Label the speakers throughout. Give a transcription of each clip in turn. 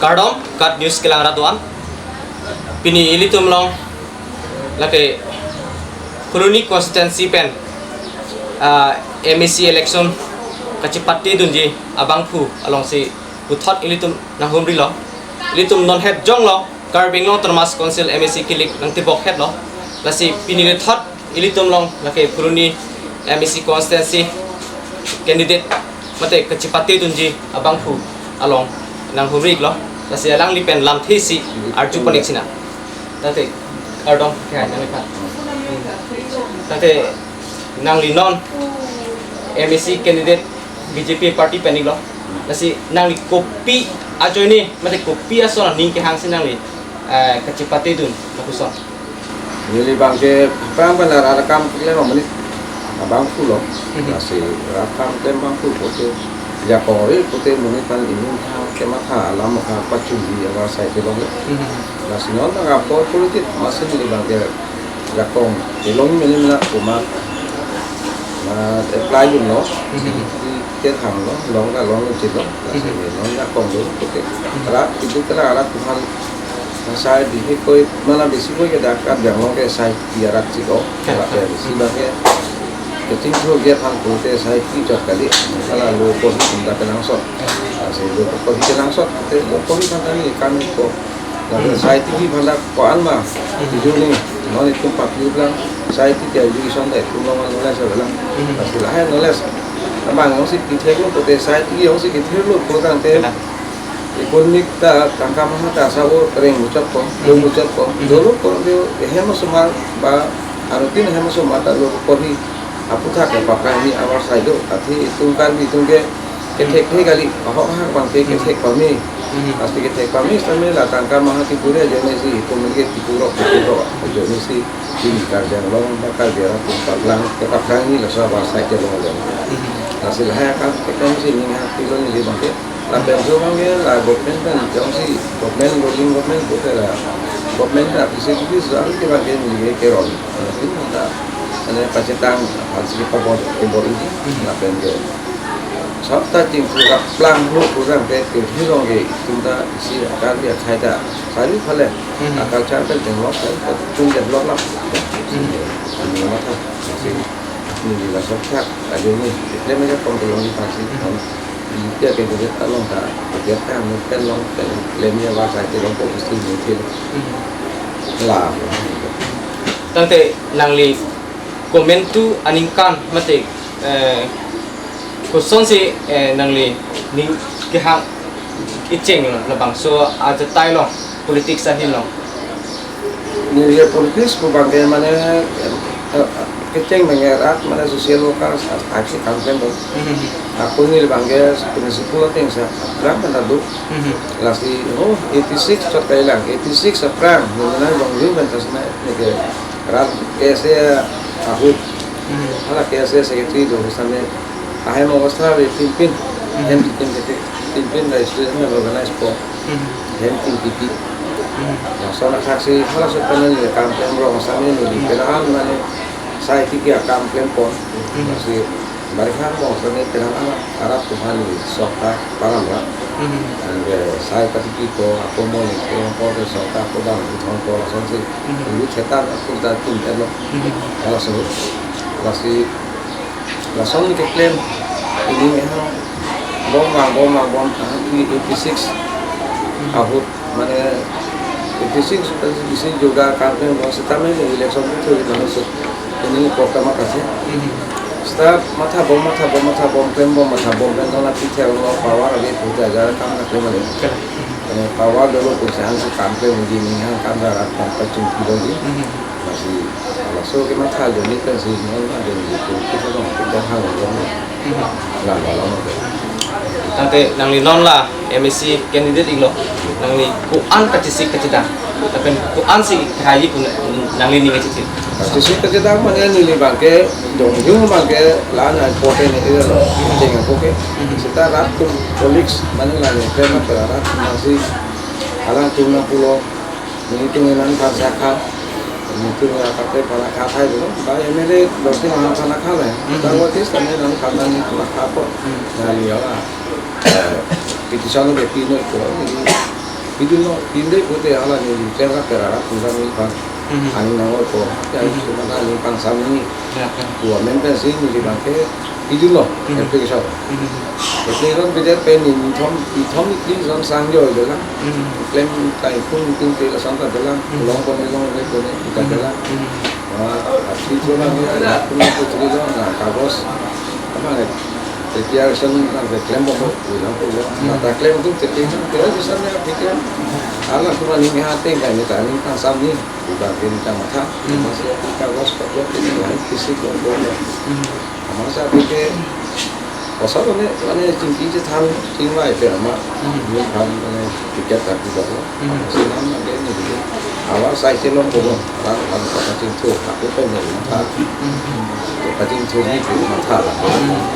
Speaker 1: Kardom kat news kilang ratuan pini ilitum long lake Kuruni constituency pen MEC election kacipati dunji abangpu along si puthot ilitum nang humri lo ilitum non head jong lo karbing long termas council MEC kilik nang tibok head lo lasi pini thot ilitum long lake Kuruni MEC constituency candidate mate kacipati dunji abangpu along nang humri lo lasi alang lipen lam thisi arju panik sina tate kardom kaya nang lipat tate nang linon MEC candidate BJP party pening lo nasi nang li kopi ajo ini mate kopi aso ning ke hang sinang li kecipati dun nakuson
Speaker 2: Nili bangke pang benar rekam kile menit abang pulo nasi rakam tembang pulo pote jakori pote menit pan ini ke mata alam ka pacumbi yang saya kelong nasi non ngapor politik masih nili bangke jakong kelong menit na umat mà apply dùng nó cái thằng nó lon là lon trên nó là sẽ nó đã còn đúng ok đó itu kena Tuhan saya di hikoi mana bisi koi kita akan jangan ke saya biarat sih kok ya sebagai keting tuh dia kan kote saya kijot kali kalau lo koi tidak kenang sot saya lo koi kenang sot lo koi kan tadi kami kok lalu saya tinggi pada koan mah tujuh nih nó itu 40 bilang saya tidak jadi sonde kumpulan nulis bilang pasti lah nulis abang yang sih kita itu kote saya tinggi yang sih kita itu kurang teh ikonik ta tangkap mata sawo kering ucap kok belum ucap kok dulu kok dia hema semua ba arutin hema semua tak lu kori apa tak pakai ini awal saya itu tapi tungkan ditungke ketek kali ahok bang ketek kami pasti ketek kami sampai lah tangkap mahati pura jadi sih itu mungkin dipurok jadi sih di kerja long bakal dia tempat lang tempat kami lah sahabat saya jalan hasilnya kan kita mesti ingat itu nih bang làm bèn số bao nhiêu là government kan giống si government ruling government có thể là government là cái gì rõ cái bạn cái rồi itu kita ane pacetan harus kita buat kembali là bèn cái sabta chính phủ gặp plan lúc program cái thứ rồi cái chúng ta si akan dia khaida sari phale akal charter dengan lot chung develop lắm ini macam ini là sắp khác ở đây này để mấy cái công ty long pasti dia ke dia talong ta dia kan pelong lemnya bahasa itu long posisi mungkin lah
Speaker 1: tante nangli komen tu aningkan mate kuson si nangli ning ke hang iceng la bangso aja tai lo politik sahin lo
Speaker 2: ni dia politik bukan mana keceng mengerat mana sosial lokal aksi kampanye dong. Aku ni bangga prinsipul ting sa perang penadu. Lasi 86 cot kailang 86 sa perang mana bang lu bentasna nege rat kese aku ala kese sekretari do sampai ahem awastra be pimpin hem pimpin da student na organize po hem pimpin langsung saksi hala sepenuhnya kampanye ro sampai ni kenal mana saya tiga kampung pon masih mereka mau sebenarnya kenal Arab Tuhan di Sota Palembang dan saya ketika itu aku mau nih kelompok di Sota Palembang di kelompok langsung sih dulu cetak aku datang elok langsung nih klaim ini memang bom di 86 aku mana 86 di sini juga kampung mau setamanya di election itu di mana ini program makasih. Setelah mata bom nanti terlalu power lagi punya jalan kamu nak terima ni. Power dulu perusahaan si kampung begini yang kamera tanpa cungki lagi masih langsung kita mata jadi kan si non ada di situ kita dong kita hal dong lama.
Speaker 1: tante nang linon lah MEC candidate ilo nang li kuan kacisi kacita tapi kuan si kayi pun nang li ni kaciti
Speaker 2: sisi kecil mana ni bangke dong jung bangke lana poten ini lo jangan poke kita ratu poliks mana lagi tema perat masih alang tuna pulau ini tungenan pasaka itu kata para kata itu bahaya mere dosi mana sana kala tahu tis tanya nang kata ni nak apa dari ya itu selalu bepino itu itu no hindi putih ala ni cera perara tentang ni pan ani nawar ko ya itu mana ni pan sami tua member sih ni bangke itu no application application beda pen ni thom ni zon sang jo de la claim kai pun ke la sang ta de la long ko ni kita de la asli tu na ni pun ko tu jo na kagos apa ni declaration kan claim mo ulang ko mata claim tu declaration pero bisa ni pikir ala tu ni hate kan ni tani kan samni bukan ini kan mata masih kagos ko ni kisi ko masa pikir pasal ni cingki je tham cingwai pe ama ni tham ni tiket tak juga senang ada ni dia awal saya selong bohong orang kata cingtu aku pun ni mata kata cingtu ni tu mata lah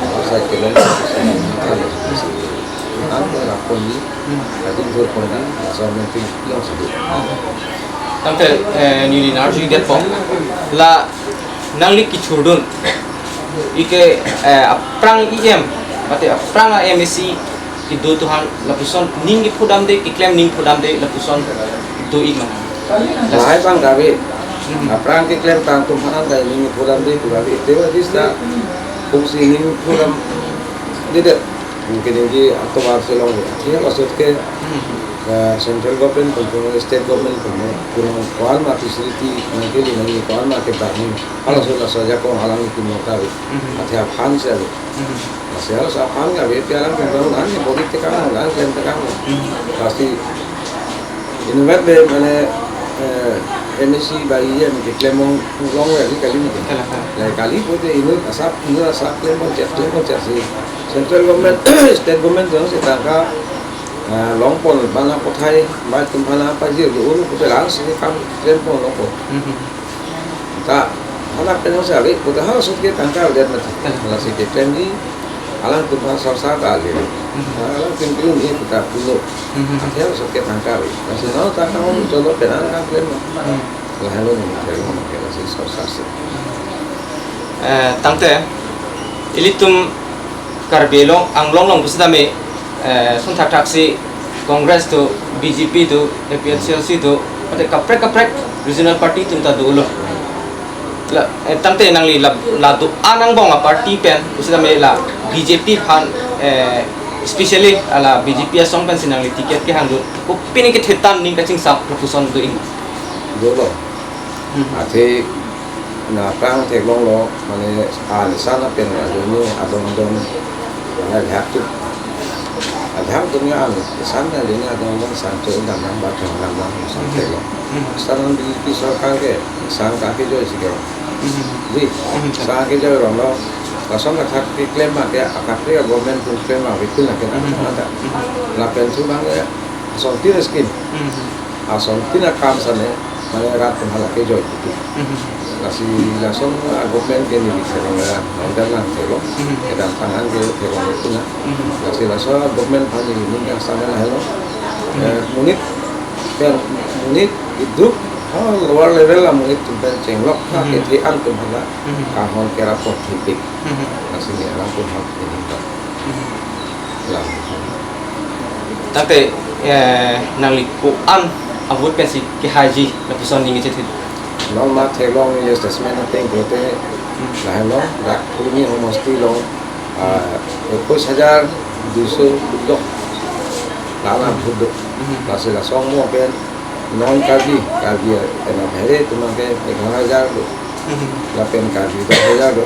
Speaker 2: awal saya selong mata ni ada lapon ni kata cingtu pun ni asal nanti yang sedih
Speaker 1: Tante ni narji dia pun la nangli kichurdun ike aprang IM mate aprang MSC itu Tuhan lapuson ning ipudam de iklem ning pudam de lapuson itu ikman
Speaker 2: lahai bang gawe aprang ke klaim tang tumpanan dai ning pudam de gawe dewa disda fungsi ning pudam tidak mungkin ini atau Barcelona dia maksud ke central government atau state government kurang kual ma facility mungkin ini kual ma ke bahni kalau sudah saja kau halang itu mengetahui ada apa sih masih harus apa nggak beti alam pembangunan ini politik kamu kan klaim kamu pasti ini buat mana MSC bayi yang klaim long lagi kali ini kali pun ini asap klaim sih central government state government tu sedangkan long pon bana pothai mai tumpana pajir dulu kutelang sini kam tempo long pon ta anak penang sekali kuda harus kita tangkap dan mati kalau si kita ni alang tumpah sorsa kali alang pintu ni kita pulau akhirnya harus kita tangkap masih no tangkap coba penang kan klem lah hello ni kalau kita si sorsa si
Speaker 1: tangte ilitum karbelong ang long bersama suntak taksi Kongres tu BJP tu APNCLC tu pada kaprek regional party tu tak dulu lah tangte nang li la tu anang bong party pen usah me la BJP pan especially ala BJP asong pen sinang li tiket ke handu ko pini ke thetan ning kaching sap propuson tu ing
Speaker 2: dulu ate na prang tek long lo mane sana pen adoni adon na hatu ada dunia ni sana ni ada orang santai dalam baca dalam santai lo sekarang di sarkar ke sang kaki jo sih kau di sang kaki jo orang lo langsung nak klaim macam akapri government pun klaim itu nak kena ada lapen tu bang ya asal skin asal tidak kam sana mana rat pun halak jo itu kasih langsung government ke ni bisa dengan undang telo dan tangan ke telo itu na kasih langsung government pani ini yang sana lah lo munit itu luar level lah munit tumpeng cenglok ke tian tumpeng kahon kera pot tipik kasih ni alam pun hak ini lah
Speaker 1: tapi nang likuan avut pensi ke haji lapuson ni gitu
Speaker 2: non ma thelong ni statement teng bote lahlo dak puni homosti long 21,200 dok lana budok masih la song mo pen non kaji ena bhere tumake 11,000 do la pen kaji 10,000 do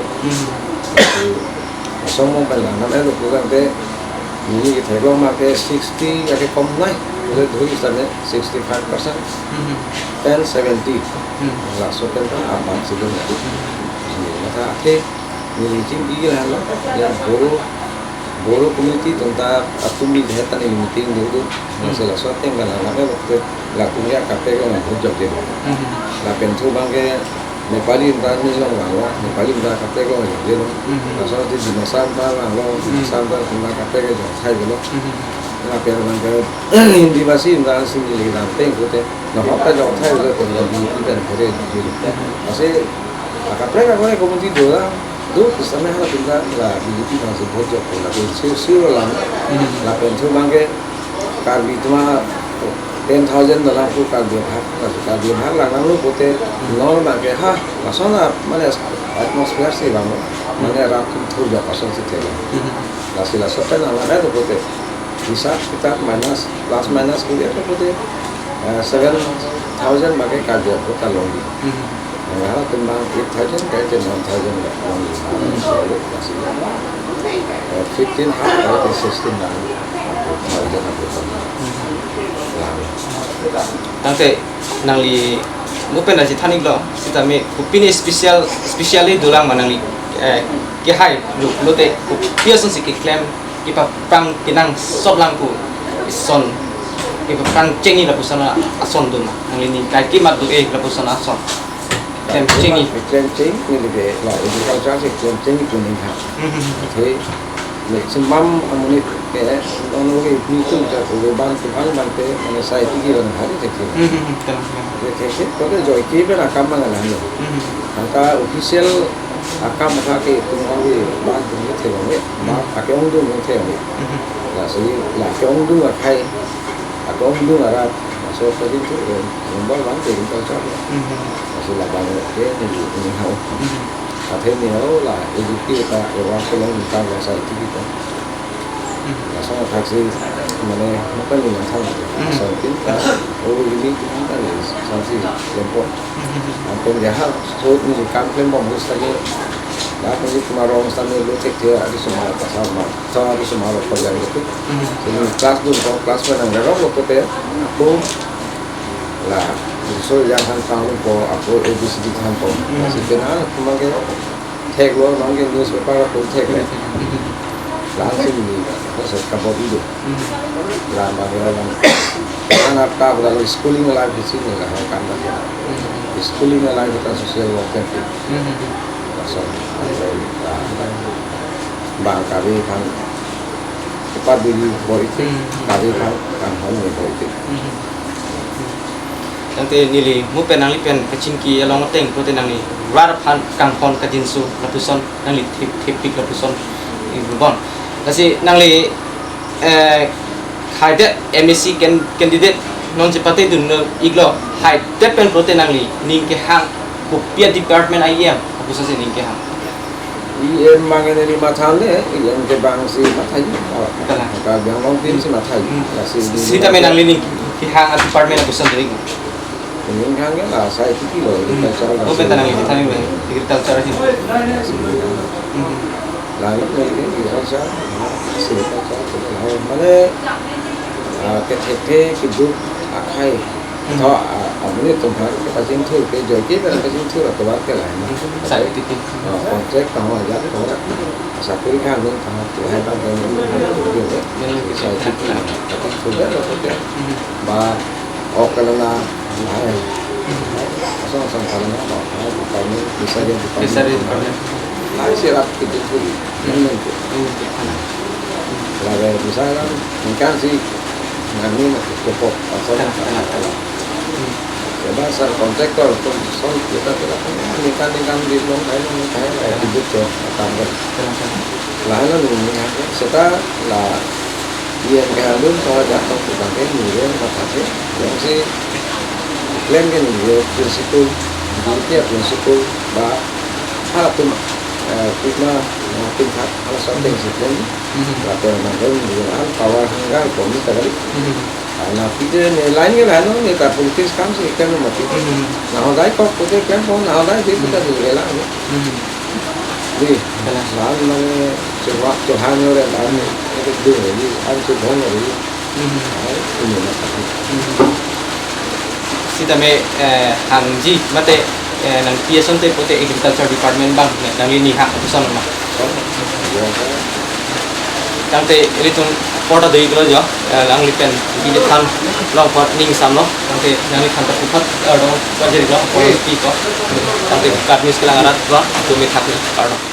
Speaker 2: song mo pen lana lo program te ni thelong ma ke 60 ya ke kom nai udah dulu sana 65% dan 70 langsung kan apa sih tu maka akhir meeting dia lah yang boro community tentang atumi dihatan ini meeting dulu masalah suatu yang kalau nama waktu lakunya KPK orang hujat dia lah pentu bangke Nepali intani long lah Nepali intani KPK orang dia long masalah di Dinasanta lah long Dinasanta tentang KPK jangan saya dulu nah biar bangke hindi basi intani sini lagi teng kote nah apa jangan saya dulu kalau di dan boleh dulu masih KPK orang community dulu tu sana hal tentang lah BJP masih bocor lah siu lah pentu bangke karbi cuma 10,000 dalam ku dia bahag lang nang lu pote normal ke ha masona mane atmosphere sih bang mane rakum tur ja pason sih tele la sopa na la to pote bisa kita plus minus dia to pote 7,000 bagai kajo kota longi yang tembang 8,000 kayak 9,000 longi masih 15 half kayak 16
Speaker 1: Nanti nangli ngupen dari tanik lo, kita me kupini spesiali dulang manangli kehai lu te kupiasun si klaim kipa pang kinang sob langku ison kipa pang cengi la pusana ason dun nangli ni kai kimat du la pusana ason klaim cengi
Speaker 2: ni lebih lah itu kalau saya klaim cengi tu ni ha thế semam amunit ke ono ke itu ja ko ban te mane sai ti giran hari te ke ko joy ke be akam mana lano angka official akam ka ke tumang ke ban tu ni te me ma ake ong du ni te me la la ke ong du khai ake ong du ara so ko din tu nombor ban te ni ka so la ban ke ni hao thế nếu là kita orang kalau kita bahasa itu kita bahasa taksi mana apa ni yang tahu bahasa kita ini kita ni sanksi lempok apa dia so ni kan lempok mesti saja dah ni cuma orang sana lu cek dia ada semua pasal so ada semua orang itu ini kelas dulu kelas mana orang lu kata aku lah so jangan tahu ko aku ABCD kan ko masih kenal cuma ke tag lo nong ke newspaper ko tag le langsung ni pasal kabar itu lah bagaimana anak tak lalu schooling life di sini lah kan schooling life kita social worker pasal bang kami kan cepat diri politik kami kan hanya politik
Speaker 1: nanti nili mu penang li pen kacingki along teng protein nang ni rar phan kang pon kajinsu lapuson nang li tipik lapuson ibon kasi nang li haide MEC candidate non cepate dun iglo haide pen protein nang li ning ke hang kopia department IM lapuson se ning ke hang
Speaker 2: IM mangen ni matane yang ke bangsi matai ka yang long tin si matai kasi
Speaker 1: sita menang li ning ke hang department lapuson diri
Speaker 2: ini kan lah saya itu kilo
Speaker 1: oh bentar lagi tadi kita cara sini
Speaker 2: lalu ini rasa cerita cerita mana ketika hidup akai atau ini tempat kita cintu ke jadi kan kita cintu atau apa lain
Speaker 1: saya itu
Speaker 2: kontrak tahu aja satu kan pun tahu Tuhan kan ini saya cintu tapi sudah lah bah kalau lain, asal kalanya kami bisa jadi lain siap itu pun, lalu misalnya mungkin sih ngani cukup asal coba asal kontraktor konsol kita nikah di belum kayak hidup tuh tanggal, lalu nih setelah lah dia ngalun kalau jatuh ke bangkai nih matanya yang sih klaim kan dia prinsipul dia prinsipul bah hal tu kita tingkat hal something sistem atau macam dengan power hingga komite kali nah kita ni lain ke lain ni tak politis kan sih kan mati nah dai kok kita kan pun nah dai dia kita juga lah ni di lain mana sebab Tuhan orang lain itu dia ni anjur orang ni ini macam
Speaker 1: sita me hangji mate nang piason te pote agriculture department bang nang ini hak usan ma tang te ritun porta dei kilo jo lang lipen di tan long pot ning sam lo tang te nang lipan ta pupat ado bajari lo ko pi ko tang te kat mis kelangarat lo tu me thak ni karno